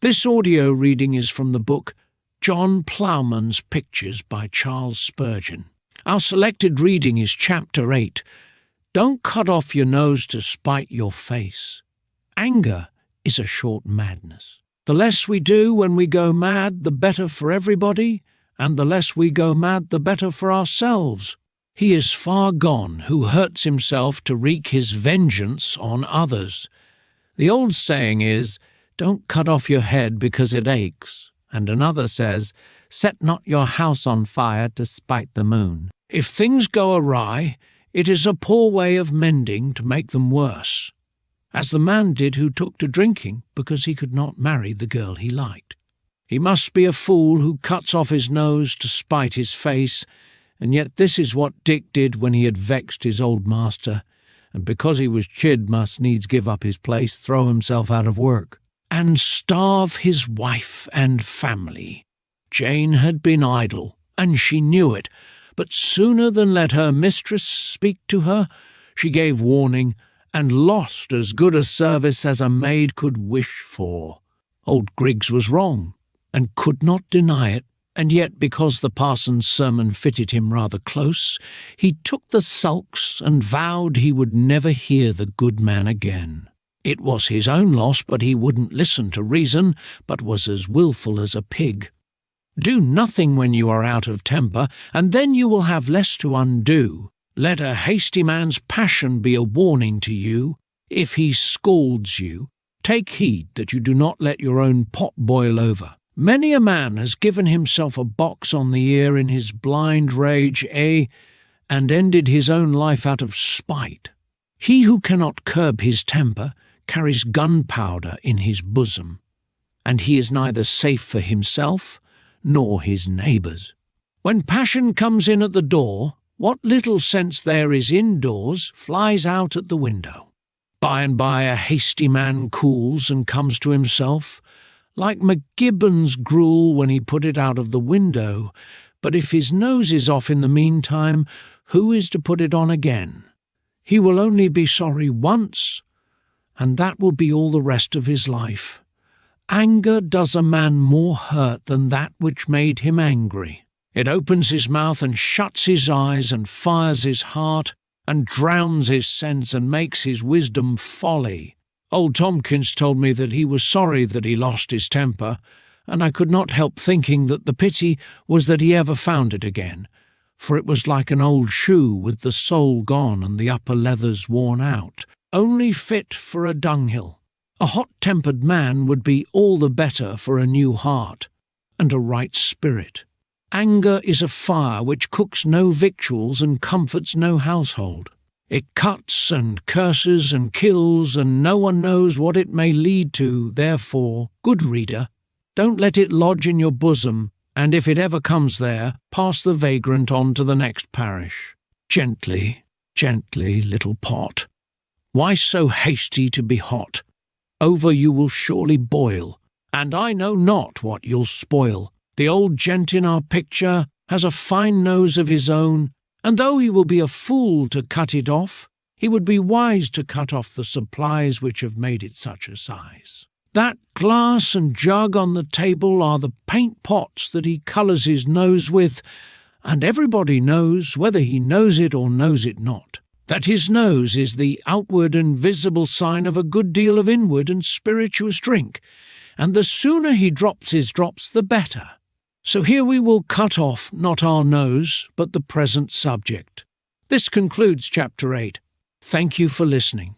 This audio reading is from the book John Ploughman's Pictures by Charles Spurgeon. Our selected reading is Chapter 8. Don't cut off your nose to spite your face. Anger is a short madness. The less we do when we go mad, the better for everybody, and the less we go mad, the better for ourselves. He is far gone who hurts himself to wreak his vengeance on others. The old saying is, don't cut off your head because it aches, and another says, set not your house on fire to spite the moon. If things go awry, it is a poor way of mending to make them worse, as the man did who took to drinking because he could not marry the girl he liked. He must be a fool who cuts off his nose to spite his face, and yet this is what Dick did when he had vexed his old master, and because he was chid must needs give up his place, throw himself out of work, and starve his wife and family. Jane had been idle, and she knew it, but sooner than let her mistress speak to her, she gave warning, and lost as good a service as a maid could wish for. Old Griggs was wrong, and could not deny it, and yet because the parson's sermon fitted him rather close, he took the sulks and vowed he would never hear the good man again. It was his own loss, but he wouldn't listen to reason, but was as wilful as a pig. Do nothing when you are out of temper, and then you will have less to undo. Let a hasty man's passion be a warning to you. If he scalds you, take heed that you do not let your own pot boil over. Many a man has given himself a box on the ear in his blind rage, and ended his own life out of spite. He who cannot curb his temper carries gunpowder in his bosom, and he is neither safe for himself nor his neighbours. When passion comes in at the door, what little sense there is indoors flies out at the window. By and by a hasty man cools and comes to himself, like McGibbon's gruel when he put it out of the window, but if his nose is off in the meantime, who is to put it on again? He will only be sorry once, and that will be all the rest of his life. Anger does a man more hurt than that which made him angry. It opens his mouth and shuts his eyes and fires his heart and drowns his sense and makes his wisdom folly. Old Tomkins told me that he was sorry that he lost his temper, and I could not help thinking that the pity was that he ever found it again, for it was like an old shoe with the sole gone and the upper leathers worn out, only fit for a dunghill. A hot-tempered man would be all the better for a new heart and a right spirit. Anger is a fire which cooks no victuals and comforts no household. It cuts and curses and kills, and no one knows what it may lead to. Therefore, good reader, don't let it lodge in your bosom, and if it ever comes there, pass the vagrant on to the next parish. Gently, gently, little pot. Why so hasty to be hot? Over you will surely boil, and I know not what you'll spoil. The old gent in our picture has a fine nose of his own, and though he will be a fool to cut it off, he would be wise to cut off the supplies which have made it such a size. That glass and jug on the table are the paint pots that he colours his nose with, and everybody knows, whether he knows it or knows it not, that his nose is the outward and visible sign of a good deal of inward and spirituous drink, and the sooner he drops his drops the better. So here we will cut off not our nose, but the present subject. This concludes Chapter 8. Thank you for listening.